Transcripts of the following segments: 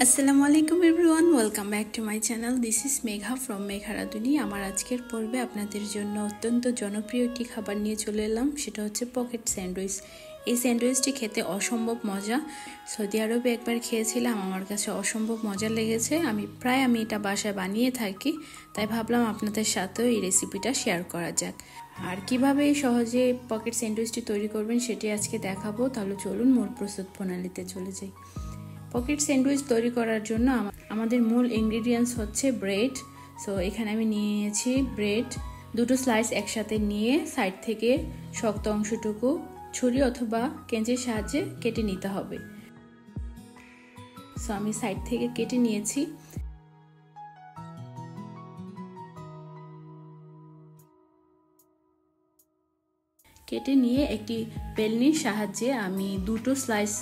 আসসালামু আলাইকুম everyone, welcome back to my channel. This is Megha from Megha রাঁধুনি। আমার আজকের পর্বে আপনাদের জন্য অত্যন্ত জনপ্রিয় একটি খাবার নিয়ে চলে এলাম, সেটা হচ্ছে পকেট স্যান্ডউইচ। এই স্যান্ডউইচটি খেতে অসম্ভব মজা। সৌদি আরবে একবার খেয়েছিলাম, আমার কাছে অসম্ভব মজা লেগেছে। আমি এটা বাসায় বানিয়ে থাকি, তাই ভাবলাম আপনাদের সাথেও এই রেসিপিটা শেয়ার করা যাক। আর কিভাবে সহজে পকেট স্যান্ডউইচটি তৈরি করবেন সেটি আজকে দেখাবো। তাহলে চলুন মূল প্রস্তুত প্রণালীতে চলে যাই। পকেট স্যান্ডউইচ তৈরি করার জন্য আমাদের মূল ইনগ্রেডিয়েন্টস হচ্ছে ব্রেড। সো এখানে আমি নিয়ে নিয়েছি ব্রেড, দুটো স্লাইস একসাথে নিয়ে সাইড থেকে শক্ত অংশটুকু ছুরি অথবা কেঁচির সাহায্যে কেটে নিতে হবে। সো আমি সাইড থেকে কেটে নিয়েছি। কেটে নিয়ে একটি বেলনির সাহায্যে আমি দুটো স্লাইস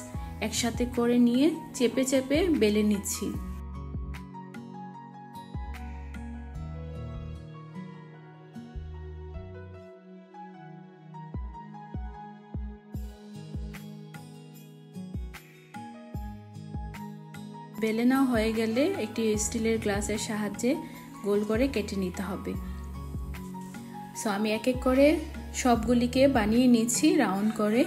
একসাথে করে নিয়ে চেপে চেপে বেলে নিচ্ছি। বেলে নেওয়া হয়ে গেলে একটি স্টিলের গ্লাসের সাহায্যে গোল করে কেটে নিতে হবে। সো আমি এক এক করে সবগুলিকে বানিয়ে নিচ্ছি রাউন্ড করে।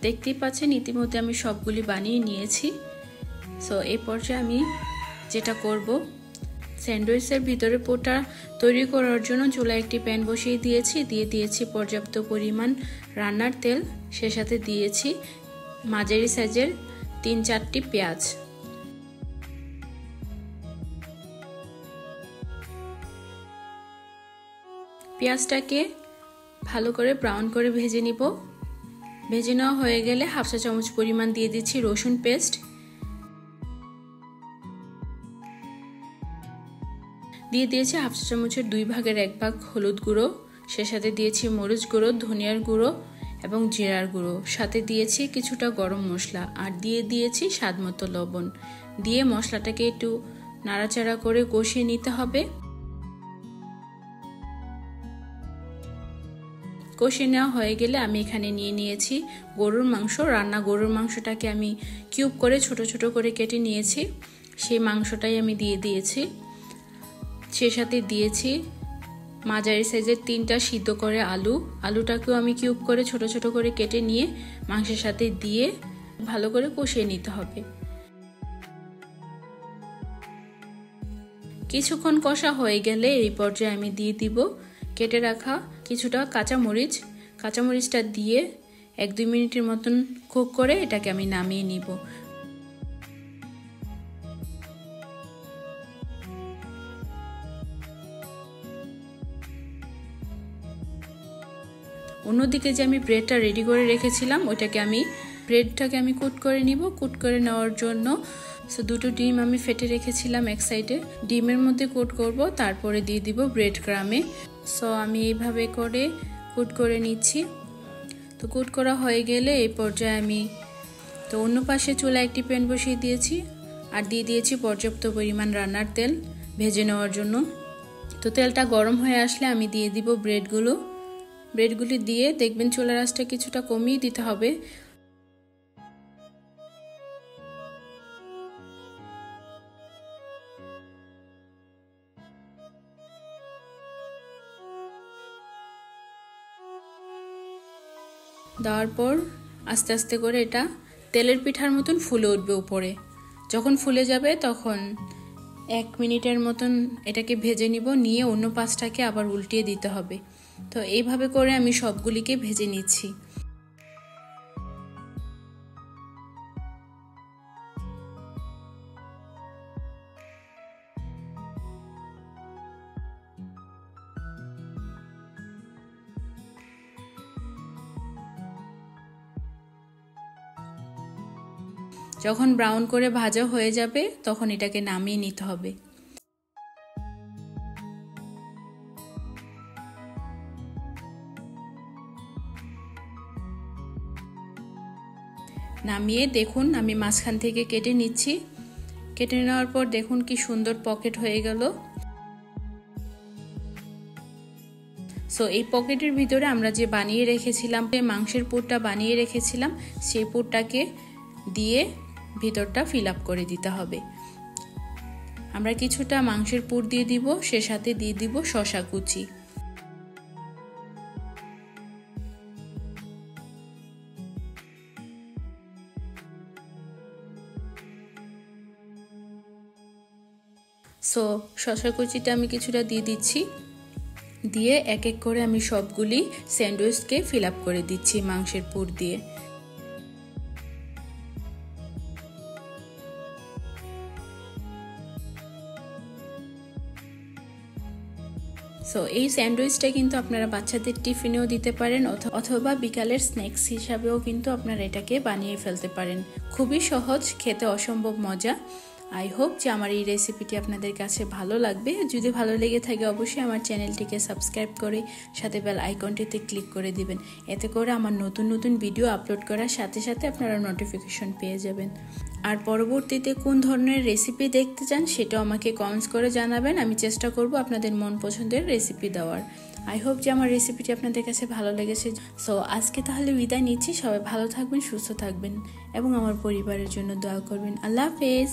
দেখতেই পাচ্ছেন ইতিমধ্যে আমি সবগুলি বানিয়ে নিয়েছি। সো এই পর্যায়ে আমি যেটা করব, স্যান্ডউইচের ভিতরে পোটা তৈরি করার জন্য চুলায় একটি প্যান বসিয়ে দিয়েছি পর্যাপ্ত পরিমাণ রান্নার তেল। সে সাথে দিয়েছি মাঝারি সাইজের 3-4টি পেঁয়াজ। পেঁয়াজটাকে ভালো করে ব্রাউন করে ভেজে নিব। ভেজে নেওয়া হয়ে গেলে হাফ চা চামচ পরিমাণ দিয়ে দিচ্ছি রসুন পেস্ট। দিয়ে দিয়েছি হাফ চা চামচের 2/1 হলুদ গুঁড়ো। সে সাথে দিয়েছি মরিচ গুঁড়ো, ধনিয়ার গুঁড়ো এবং জিরার গুঁড়ো। সাথে দিয়েছি কিছুটা গরম মশলা আর দিয়ে দিয়েছি স্বাদমতো লবণ। দিয়ে মশলাটাকে একটু নাড়াচাড়া করে কষিয়ে নিতে হবে। কষিয়ে নেওয়া হয়ে গেলে আমি এখানে নিয়ে নিয়েছি গরুর মাংস। গরুর মাংসটাকে আমি কিউব করে ছোট ছোট করে কেটে নিয়েছি, সেই মাংসটাই আমি দিয়ে দিয়েছি। সে সাথে দিয়েছি মাঝারি সাইজের 3টা সিদ্ধ করে আলুটাকেও আমি কিউব করে ছোট ছোট করে কেটে নিয়ে মাংসের সাথে দিয়ে ভালো করে কষিয়ে নিতে হবে। কিছুক্ষণ কষা হয়ে গেলে এই পর্যায়ে আমি দিয়ে দিব কেটে রাখা কিছুটা কাঁচামরিচটা দিয়ে 1-2 মিনিটের মতন কুক করে এটাকে আমি নামিয়ে নিব। অন্যদিকে যে আমি ব্রেডটা রেডি করে রেখেছিলাম ব্রেডটাকে আমি কুট করে নিব। কুট করে নেওয়ার জন্য দুটো ডিম আমি ফেটে রেখেছিলাম এক সাইডে, ডিমের মধ্যে কুট করব, তারপরে দিয়ে দিব ব্রেড ক্রামে। সো আমি এইভাবে করে কুট করে নিচ্ছি। তো কুট করা হয়ে গেলে এই পর্যায়ে আমি অন্য পাশে চুলায় একটি প্যান বসিয়ে দিয়েছি আর দিয়ে দিয়েছি পর্যাপ্ত পরিমাণ রান্নার তেল ভেজে নেওয়ার জন্য। তো তেলটা গরম হয়ে আসলে আমি দিয়ে দিব ব্রেডগুলি দিয়ে দেখবেন চুলার আঁচটা কিছুটা কমিয়ে দিতে হবে। দেওয়ার পর আস্তে আস্তে করে এটা তেলের পিঠার মতন ফুলে উঠবে উপরে। যখন ফুলে যাবে তখন 1 মিনিটের মতন এটাকে ভেজে নিয়ে অন্য পাশটাকে আবার উল্টিয়ে দিতে হবে। তো এইভাবে করে আমি সবগুলিকে ভেজে নিচ্ছি। যখন ব্রাউন করে ভাজা হয়ে যাবে তখন এটাকে নামিয়ে নিতে হবে। নামিয়ে দেখুন আমি মাঝখান থেকে কেটে নিচ্ছি। কেটে নেওয়ার পর দেখুন কি সুন্দর পকেট হয়ে গেল। সো এই পকেটের ভিতরে আমরা যে বানিয়ে রেখেছিলাম, মাংসের পুরটা বানিয়ে রেখেছিলাম, সেই পুরটাকে দিয়ে ভিতরটা ফিল আপ করে দিতে হবে। আমরা কিছুটা মাংসের পুর দিয়ে দিব, সে সাথে দিয়ে দিব শসা কুচি। সো শসা কুচিটা আমি কিছুটা দিয়ে দিচ্ছি, দিয়ে এক এক করে আমি সবগুলি স্যান্ডউইচকে ফিল আপ করে দিচ্ছি মাংসের পুর দিয়ে। সো এই স্যান্ডউইচটা কিন্তু আপনারা বাচ্চাদের টিফিনেও দিতে পারেন, অথবা বিকালের স্ন্যাক্স হিসাবেও কিন্তু আপনারা এটাকে বানিয়ে ফেলতে পারেন। খুবই সহজ, খেতে অসম্ভব মজা। আই হোপ যে আমার এই রেসিপিটি আপনাদের কাছে ভালো লাগবে। যদি ভালো লেগে থাকে অবশ্যই আমার চ্যানেলটিকে সাবস্ক্রাইব করে সাথে বেল আইকনটিতে ক্লিক করে দিবেন। এতে করে আমার নতুন নতুন ভিডিও আপলোড করার সাথে সাথে আপনারা নোটিফিকেশন পেয়ে যাবেন। আর পরবর্তীতে কোন ধরনের রেসিপি দেখতে চান সেটাও আমাকে কমেন্টস করে জানাবেন। আমি চেষ্টা করব আপনাদের মন পছন্দের রেসিপি দেওয়ার। আই হোপ যে আমার রেসিপিটি আপনাদের কাছে ভালো লেগেছে। সো আজকে তাহলে বিদায় নিচ্ছি। সবাই ভালো থাকবেন, সুস্থ থাকবেন এবং আমার পরিবারের জন্য দোয়া করবেন। আল্লাহ হাফেজ।